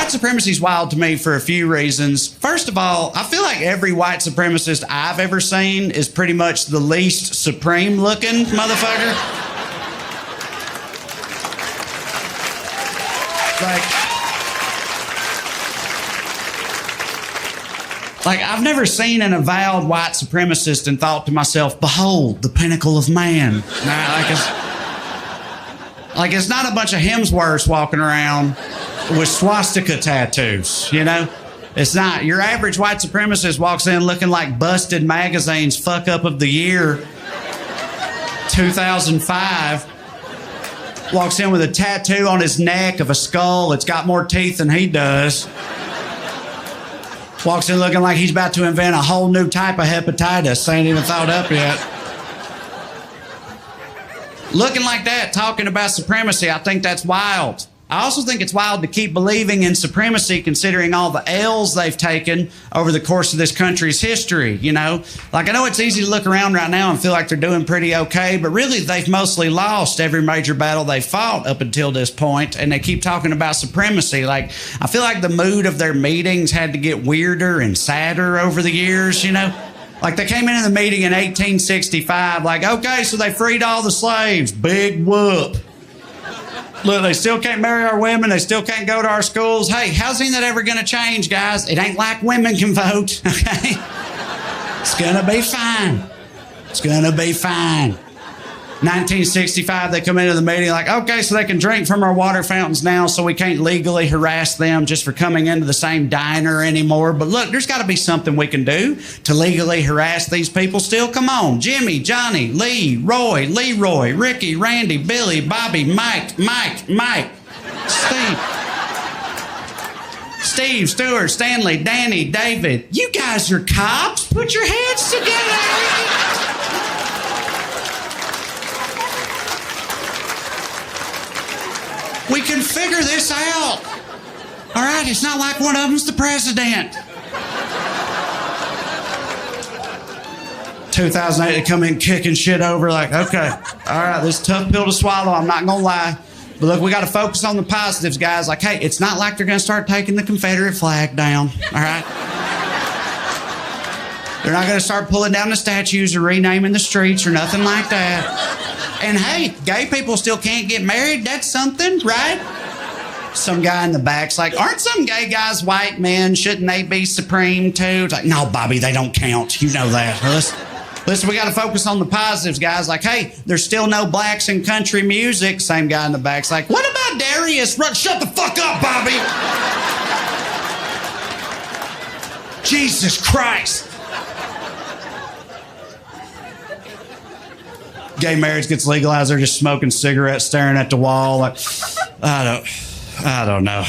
white supremacy is wild to me for a few reasons. First of all, I feel like every white supremacist I've ever seen is pretty much the least supreme looking motherfucker. Like, I've never seen an avowed white supremacist and thought to myself, behold, the pinnacle of man. Like it's not a bunch of Hemsworths walking around with swastika tattoos, you know? It's not. Your average white supremacist walks in looking like Busted Magazine's fuck up of the year, 2005. Walks in with a tattoo on his neck of a skull that's got more teeth than he does. Walks in looking like he's about to invent a whole new type of hepatitis they ain't even thought up yet. Looking like that, talking about supremacy, I think that's wild. I also think it's wild to keep believing in supremacy considering all the L's they've taken over the course of this country's history, you know? Like, I know it's easy to look around right now and feel like they're doing pretty okay, but really they've mostly lost every major battle they fought up until this point, and they keep talking about supremacy. Like, I feel like the mood of their meetings had to get weirder and sadder over the years, you know? Like, they came into the meeting in 1865, like, okay, so they freed all the slaves. Big whoop. Look, they still can't marry our women. They still can't go to our schools. Hey, how's any of that ever going to change, guys? It ain't like women can vote, okay? It's going to be fine. It's going to be fine. 1965, they come into the meeting like, okay, so they can drink from our water fountains now, so we can't legally harass them just for coming into the same diner anymore. But look, there's got to be something we can do to legally harass these people still. Come on. Jimmy, Johnny, Lee, Roy, Leroy, Ricky, Randy, Billy, Bobby, Mike, Steve, Stuart, Stanley, Danny, David. You guys are cops. Put your heads together. We can figure this out. All right, it's not like one of them's the president. 2008, they come in kicking shit over like, okay, all right, this is a tough pill to swallow, I'm not gonna lie. But look, we gotta focus on the positives, guys. Like, hey, it's not like they're gonna start taking the Confederate flag down, all right? They're not gonna start pulling down the statues or renaming the streets or nothing like that. And hey, gay people still can't get married. That's something, right? Some guy in the back's like, aren't some gay guys white men? Shouldn't they be supreme too? It's like, no, Bobby, they don't count. You know that. Listen, we got to focus on the positives, guys. Like, hey, there's still no blacks in country music. Same guy in the back's like, what about Darius? Shut the fuck up, Bobby. Jesus Christ. Gay marriage gets legalized, they're just smoking cigarettes, staring at the wall. Like, I don't know.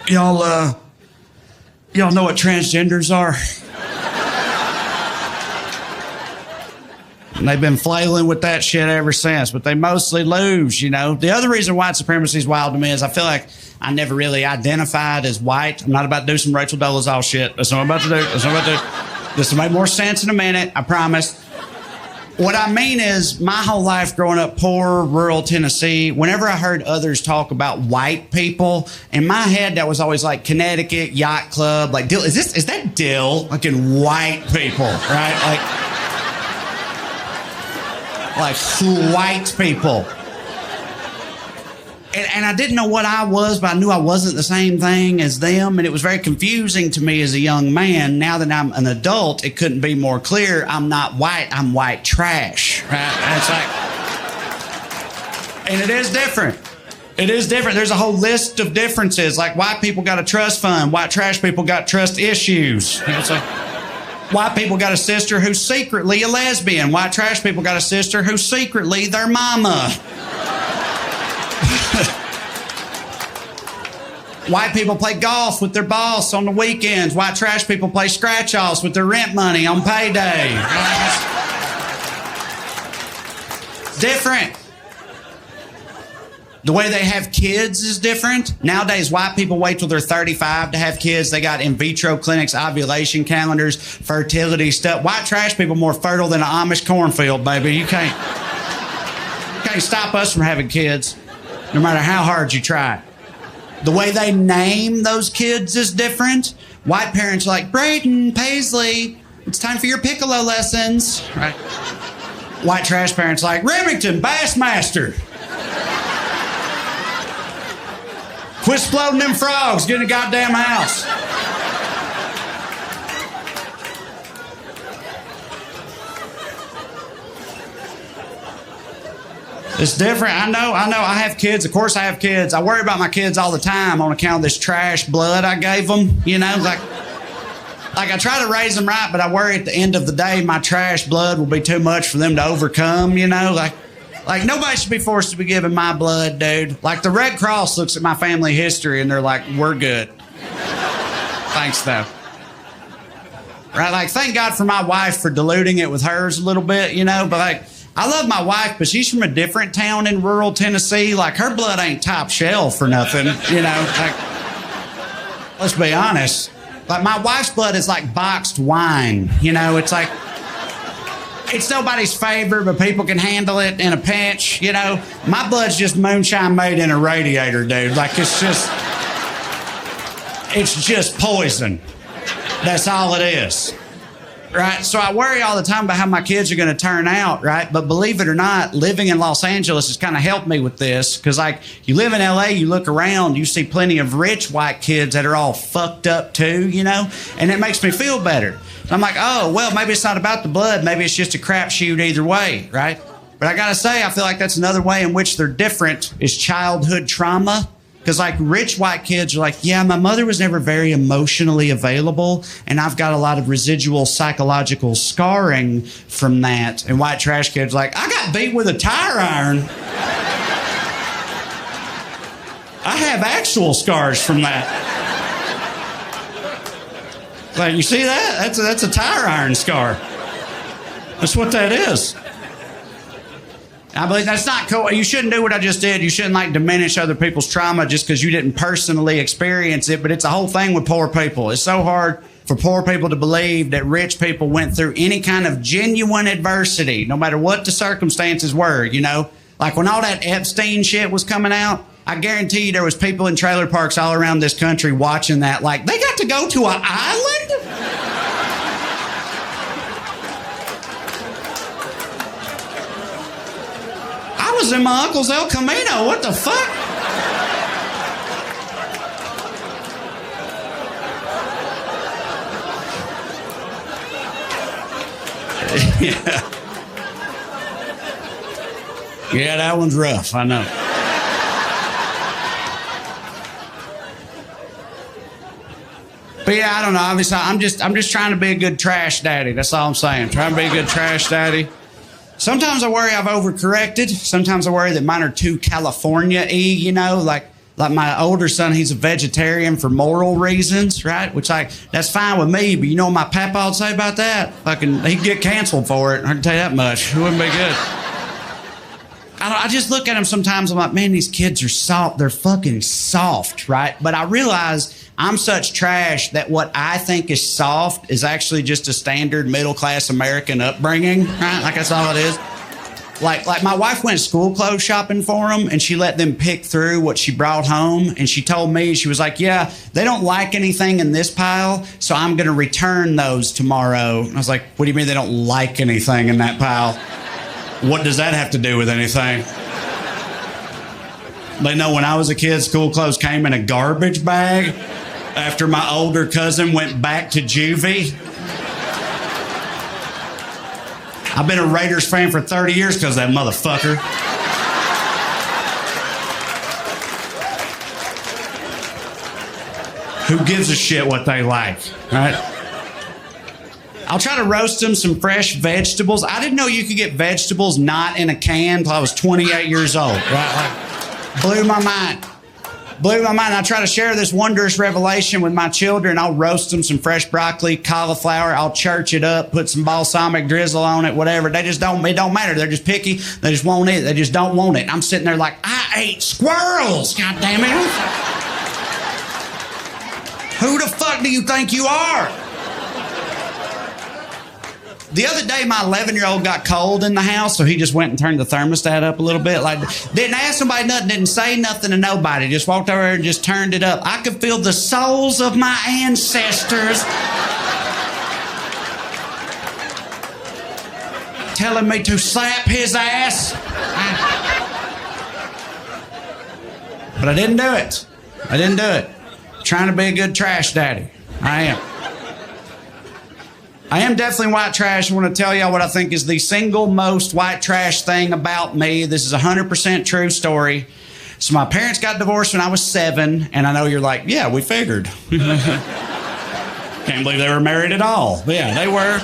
Y'all know what transgenders are? And they've been flailing with that shit ever since, but they mostly lose, you know? The other reason white supremacy is wild to me is I feel like I never really identified as white. I'm not about to do some Rachel Dolezal shit. That's what I'm about to do. This will make more sense in a minute, I promise. What I mean is, my whole life growing up poor, rural Tennessee, whenever I heard others talk about white people, in my head that was always like Connecticut Yacht Club, like Dill. Is that Dill? Like in white people, right? Like white people. And I didn't know what I was, but I knew I wasn't the same thing as them. And it was very confusing to me as a young man. Now that I'm an adult, it couldn't be more clear. I'm not white, I'm white trash. Right? And it's like, and it is different. It is different. There's a whole list of differences. Like, white people got a trust fund. White trash people got trust issues. It's like, white people got a sister who's secretly a lesbian. White trash people got a sister who's secretly their mama. White people play golf with their boss on the weekends. White trash people play scratch-offs with their rent money on payday. Different. The way they have kids is different. Nowadays, white people wait till they're 35 to have kids. They got in vitro clinics, ovulation calendars, fertility stuff. White trash people more fertile than an Amish cornfield, baby. You can't stop us from having kids, no matter how hard you try. The way they name those kids is different. White parents are like, Brayden, Paisley, it's time for your piccolo lessons. Right? White trash parents are like, Remington, Bassmaster. Quit exploding them frogs, get in the goddamn house. It's different. I know. I have kids. Of course I have kids. I worry about my kids all the time on account of this trash blood I gave them. You know, like I try to raise them right, but I worry at the end of the day my trash blood will be too much for them to overcome, you know? Like nobody should be forced to be giving my blood, dude. Like the Red Cross looks at my family history and they're like, we're good. Thanks, though. Right? Like, thank God for my wife for diluting it with hers a little bit, you know? But like, I love my wife, but she's from a different town in rural Tennessee. Like, her blood ain't top shelf or nothing, you know? Like, let's be honest. Like, my wife's blood is like boxed wine, you know? It's like, it's nobody's favorite, but people can handle it in a pinch, you know? My blood's just moonshine made in a radiator, dude. Like, it's just poison. That's all it is. Right? So I worry all the time about how my kids are going to turn out, right? But believe it or not, living in Los Angeles has kind of helped me with this. Because, like, you live in LA, you look around, you see plenty of rich white kids that are all fucked up too, you know? And it makes me feel better. I'm like, oh, well, maybe it's not about the blood. Maybe it's just a crapshoot either way, right? But I got to say, I feel like that's another way in which they're different is childhood trauma. Because, like, rich white kids are like, yeah, my mother was never very emotionally available, and I've got a lot of residual psychological scarring from that. And white trash kids are like, I got beat with a tire iron. I have actual scars from that. Like, you see that? That's a tire iron scar. That's what that is. I believe that's not cool. You shouldn't do what I just did. You shouldn't, like, diminish other people's trauma just because you didn't personally experience it. But it's a whole thing with poor people. It's so hard for poor people to believe that rich people went through any kind of genuine adversity, no matter what the circumstances were, you know? Like, when all that Epstein shit was coming out, I guarantee you there was people in trailer parks all around this country watching that. Like, they got to go to an island? I was in my uncle's El Camino. What the fuck? Yeah. Yeah, that one's rough. I know. But yeah, I don't know. Obviously, I'm just trying to be a good trash daddy. That's all I'm saying. Trying to be a good trash daddy. Sometimes I worry I've overcorrected. Sometimes I worry that mine are too California-y, you know, like my older son, he's a vegetarian for moral reasons, right? Which, like, that's fine with me, but you know what my papa would say about that? Fucking, he'd get canceled for it. I can tell you that much. It wouldn't be good. I just look at them sometimes, I'm like, man, these kids are soft. They're fucking soft, right? But I realize I'm such trash that what I think is soft is actually just a standard middle-class American upbringing, right? Like, that's all it is. Like my wife went school clothes shopping for them, and she let them pick through what she brought home, and she told me, she was like, yeah, they don't like anything in this pile, so I'm going to return those tomorrow. And I was like, what do you mean they don't like anything in that pile? What does that have to do with anything? They know when I was a kid, school clothes came in a garbage bag after my older cousin went back to juvie. I've been a Raiders fan for 30 years because of that motherfucker. Who gives a shit what they like, right? I'll try to roast them some fresh vegetables. I didn't know you could get vegetables not in a can until I was 28 years old, right? Like, blew my mind. I try to share this wondrous revelation with my children. I'll roast them some fresh broccoli, cauliflower. I'll church it up, put some balsamic drizzle on it, whatever. It don't matter. They're just picky. They just won't eat it. They just don't want it. I'm sitting there like, I ate squirrels. God damn it. Who the fuck do you think you are? The other day, my 11-year-old got cold in the house, so he just went and turned the thermostat up a little bit. Like, didn't ask somebody nothing, didn't say nothing to nobody. Just walked over there and just turned it up. I could feel the souls of my ancestors telling me to slap his ass. But I didn't do it. I didn't do it. Trying to be a good trash daddy. I am. I am definitely white trash. I want to tell y'all what I think is the single most white trash thing about me. This is a 100% true story. So my parents got divorced when I was 7, and I know you're like, yeah, we figured. Can't believe they were married at all. But yeah, they were.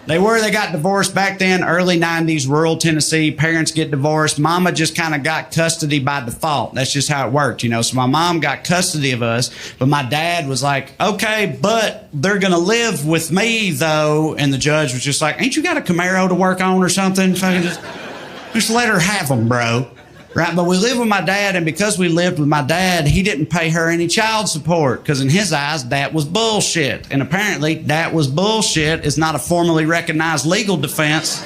They got divorced back then, early 90s, rural Tennessee. Parents get divorced. Mama just kind of got custody by default. That's just how it worked, you know. So my mom got custody of us, but my dad was like, okay, but they're going to live with me, though. And the judge was just like, ain't you got a Camaro to work on or something? Just let her have them, bro. Right, but we lived with my dad, and because we lived with my dad, he didn't pay her any child support, because in his eyes, that was bullshit. And apparently, that was bullshit is not a formally recognized legal defense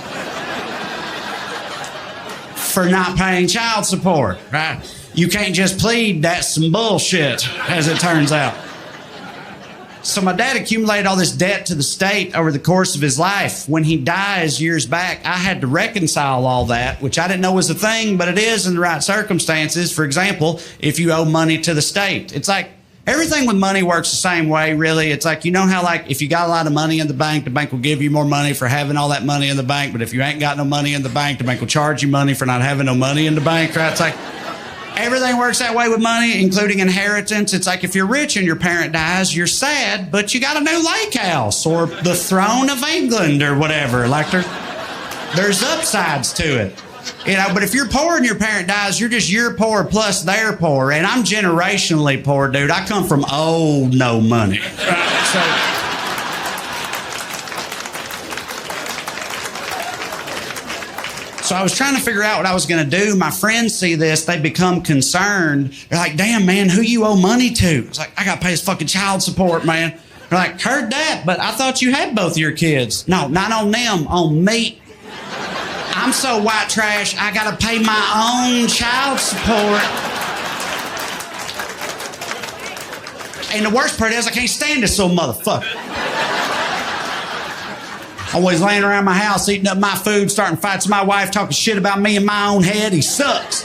for not paying child support, right? You can't just plead that's some bullshit, as it turns out. So my dad accumulated all this debt to the state over the course of his life. When he dies years back, I had to reconcile all that, which I didn't know was a thing, but it is in the right circumstances. For example, if you owe money to the state, it's like everything with money works the same way, really. It's like, you know how like if you got a lot of money in the bank will give you more money for having all that money in the bank. But if you ain't got no money in the bank will charge you money for not having no money in the bank, right? It's like everything works that way with money, including inheritance. It's like if you're rich and your parent dies, you're sad, but you got a new lake house or the throne of England or whatever. Like there's upsides to it. You know, but if you're poor and your parent dies, you're poor plus they're poor. And I'm generationally poor, dude. I come from old no money. So I was trying to figure out what I was going to do. My friends see this. They become concerned. They're like, damn, man, who you owe money to? It's like, I got to pay his fucking child support, man. They're like, heard that, but I thought you had both your kids. No, not on them, on me. I'm so white trash, I got to pay my own child support. And the worst part is I can't stand this little motherfucker. Always laying around my house, eating up my food, starting fights with my wife, talking shit about me in my own head. He sucks.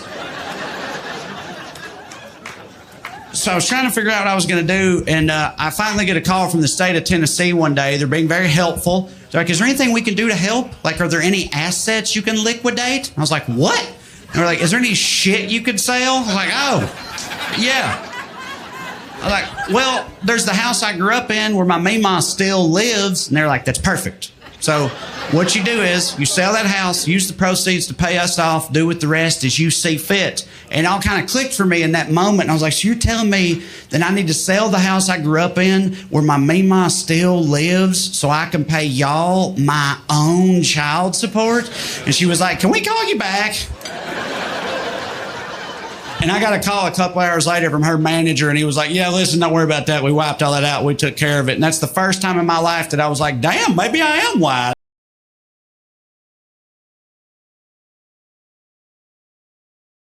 So I was trying to figure out what I was going to do, and I finally get a call from the state of Tennessee one day. They're being very helpful. They're like, is there anything we can do to help? Like, are there any assets you can liquidate? And I was like, what? And they're like, is there any shit you could sell? I was like, oh, yeah. I was like, well, there's the house I grew up in where my Mima still lives. And they're like, that's perfect. So what you do is you sell that house, use the proceeds to pay us off, do with the rest as you see fit. And it all kind of clicked for me in that moment. And I was like, so you're telling me that I need to sell the house I grew up in where my Mima still lives so I can pay y'all my own child support? And she was like, can we call you back? And I got a call a couple hours later from her manager, and he was like, yeah, listen, don't worry about that. We wiped all that out. We took care of it. And that's the first time in my life that I was like, damn, maybe I am wise.